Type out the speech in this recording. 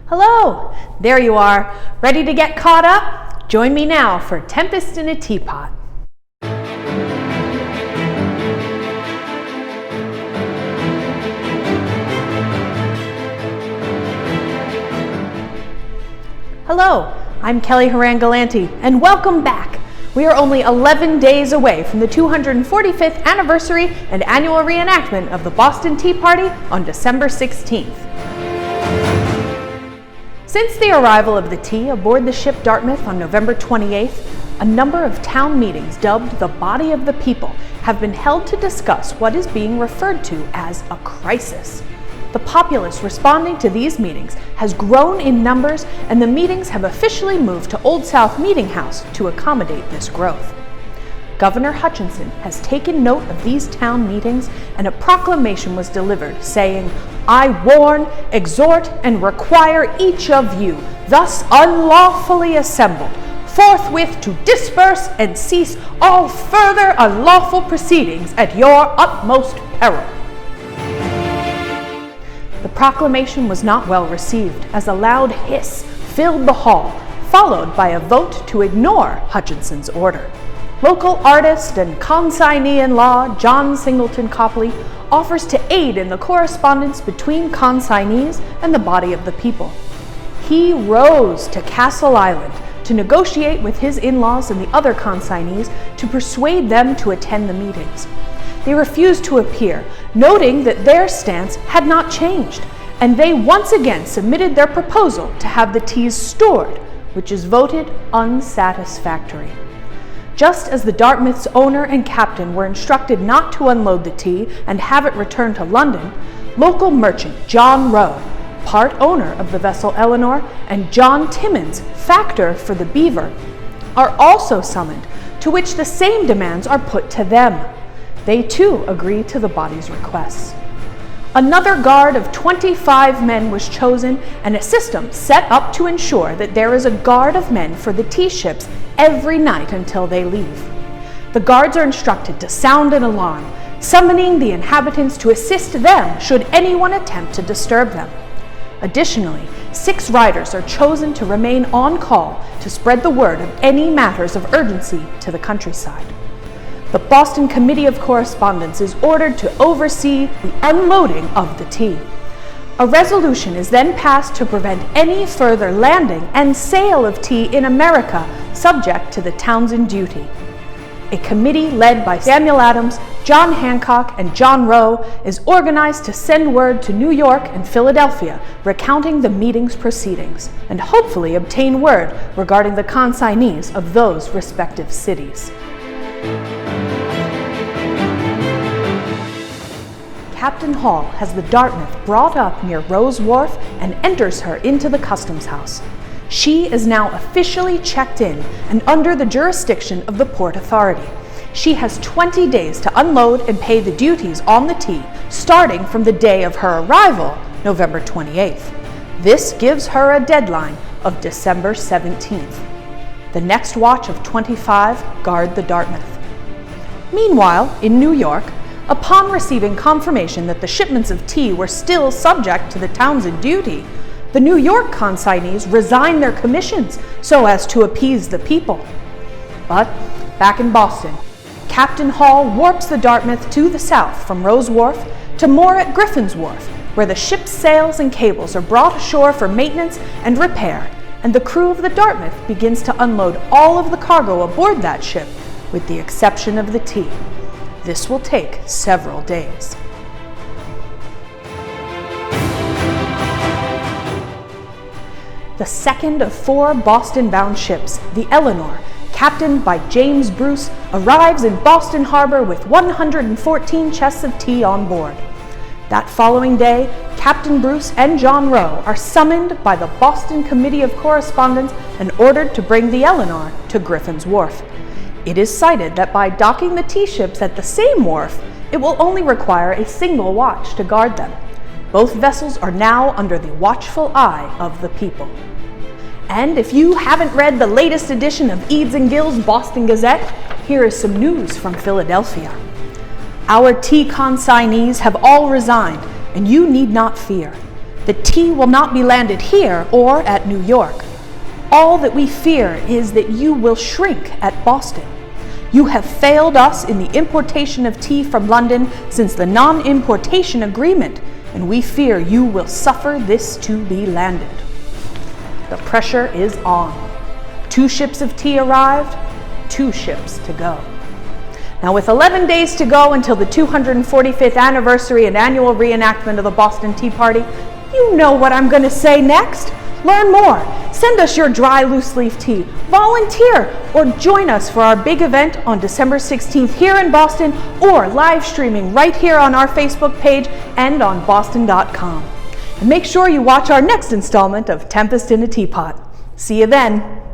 Hello! There you are, ready to get caught up? Join me now for Tempest in a Teapot. Hello, I'm Kelly Haran-Galanti, and welcome back. We are only 11 days away from the 245th anniversary and annual reenactment of the Boston Tea Party on December 16th. Since the arrival of the tea aboard the ship Dartmouth on November 28th, a number of town meetings dubbed the Body of the People have been held to discuss what is being referred to as a crisis. The populace responding to these meetings has grown in numbers, and the meetings have officially moved to Old South Meeting House to accommodate this growth. Governor Hutchinson has taken note of these town meetings, and a proclamation was delivered saying, "I warn, exhort, and require each of you, thus unlawfully assembled, forthwith to disperse and cease all further unlawful proceedings at your utmost peril." The proclamation was not well received, as a loud hiss filled the hall, followed by a vote to ignore Hutchinson's order. Local artist and consignee-in-law John Singleton Copley offers to aid in the correspondence between consignees and the Body of the People. He rose to Castle Island to negotiate with his in-laws and the other consignees to persuade them to attend the meetings. They refused to appear, noting that their stance had not changed, and they once again submitted their proposal to have the teas stored, which is voted unsatisfactory. Just as the Dartmouth's owner and captain were instructed not to unload the tea and have it returned to London, local merchant John Rowe, part owner of the vessel Eleanor, and John Timmins, factor for the Beaver, are also summoned, to which the same demands are put to them. They too agree to the body's requests. Another guard of 25 men was chosen, and a system set up to ensure that there is a guard of men for the tea ships every night until they leave. The guards are instructed to sound an alarm, summoning the inhabitants to assist them should anyone attempt to disturb them. Additionally, 6 riders are chosen to remain on call to spread the word of any matters of urgency to the countryside. The Boston Committee of Correspondence is ordered to oversee the unloading of the tea. A resolution is then passed to prevent any further landing and sale of tea in America subject to the Townsend duty. A committee led by Samuel Adams, John Hancock, and John Rowe is organized to send word to New York and Philadelphia recounting the meeting's proceedings, and hopefully obtain word regarding the consignees of those respective cities. Captain Hall has the Dartmouth brought up near Rose Wharf and enters her into the customs house. She is now officially checked in and under the jurisdiction of the Port Authority. She has 20 days to unload and pay the duties on the tea, starting from the day of her arrival, November 28th. This gives her a deadline of December 17th. The next watch of 25 guard the Dartmouth. Meanwhile, in New York, upon receiving confirmation that the shipments of tea were still subject to the Townsend duty, the New York consignees resigned their commissions so as to appease the people. But back in Boston, Captain Hall warps the Dartmouth to the south from Rose Wharf to moor at Griffin's Wharf, where the ship's sails and cables are brought ashore for maintenance and repair, and the crew of the Dartmouth begins to unload all of the cargo aboard that ship, with the exception of the tea. This will take several days. The second of 4 Boston-bound ships, the Eleanor, captained by James Bruce, arrives in Boston Harbor with 114 chests of tea on board. That following day, Captain Bruce and John Rowe are summoned by the Boston Committee of Correspondence and ordered to bring the Eleanor to Griffin's Wharf. It is cited that by docking the tea ships at the same wharf, it will only require a single watch to guard them. Both vessels are now under the watchful eye of the people. And if you haven't read the latest edition of Eads and Gill's Boston Gazette, here is some news from Philadelphia. Our tea consignees have all resigned, and you need not fear. The tea will not be landed here or at New York. All that we fear is that you will shrink at Boston. You have failed us in the importation of tea from London since the non-importation agreement, and we fear you will suffer this to be landed. The pressure is on. 2 ships of tea arrived, 2 ships to go. Now, with 11 days to go until the 245th anniversary and annual reenactment of the Boston Tea Party, you know what I'm going to say next. Learn more. Send us your dry loose-leaf tea, volunteer, or join us for our big event on December 16th here in Boston, or live streaming right here on our Facebook page and on boston.com. And make sure you watch our next installment of Tempest in a Teapot. See you then.